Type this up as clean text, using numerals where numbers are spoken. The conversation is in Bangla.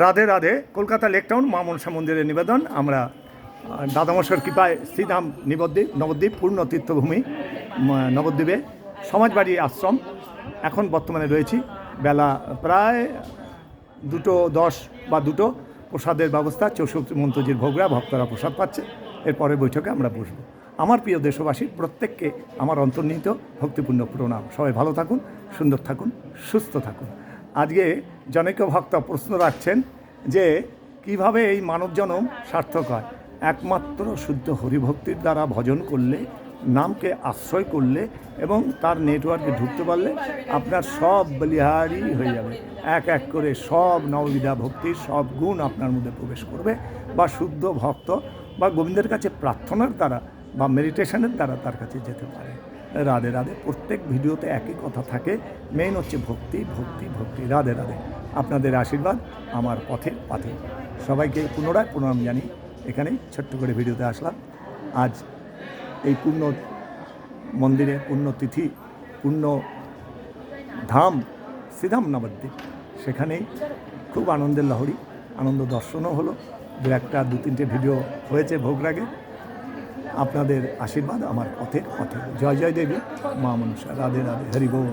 রাধে রাধে। কলকাতা লেক টাউন মা মনসা মন্দিরের নিবেদন। আমরা দাদামশার কৃপায় শ্রীধাম নবদ্বীপ পূর্ণ তীর্থভূমি নবদ্বীপে সমাজবাড়ি আশ্রম এখন বর্তমানে রয়েছি। বেলা প্রায় 2:10 বা 2টো। প্রসাদের ব্যবস্থা 64 মন্ত্রজির ভোগরা, ভক্তরা প্রসাদ পাচ্ছে। এরপরে বৈঠকে আমরা বসবো। আমার প্রিয় দেশবাসী প্রত্যেককে আমার অন্তর্নিহিত ভক্তিপূর্ণ প্রণাম। সবাই ভালো থাকুন, সুন্দর থাকুন, সুস্থ থাকুন। আজকে জনৈক ভক্ত প্রশ্ন রাখছেন যে কিভাবে এই মানব জনম সার্থক হয়। একমাত্র শুদ্ধ হরিভক্তির দ্বারা ভজন করলে, নামকে আশ্রয় করলে এবং তার নেটওয়ার্কে ঢুকতে পারলে আপনার সব বলিহারি হয়ে যাবে। এক এক করে সব নববিধা ভক্তির সব গুণ আপনার মধ্যে প্রবেশ করবে, বা শুদ্ধ ভক্ত বা গোবিন্দের কাছে প্রার্থনার দ্বারা বা মেডিটেশনের দ্বারা তার কাছে যেতে পারে। রাধে রাধে। প্রত্যেক ভিডিওতে একই কথা থাকে, মেইন হচ্ছে ভক্তি ভক্তি ভক্তি। রাধে রাধে। আপনাদের আশীর্বাদ আমার পথের পাথে। সবাইকে পুনরায় প্রণাম জানি। এখানেই ছোট্ট করে ভিডিওতে আসলাম। আজ এই পূর্ণ মন্দিরে, পূর্ণতিথি, পূর্ণ ধাম শ্রীধাম নবদ্বীপ, সেখানেই খুব আনন্দের লহরী, আনন্দ দর্শনও হলো। দু তিনটে ভিডিও হয়েছে ভোগরাগে। আপনাদের আশীর্বাদ আমার পথের পথে। জয় জয় দেবী মা মনসা। রাধে রাধে। হরি বল।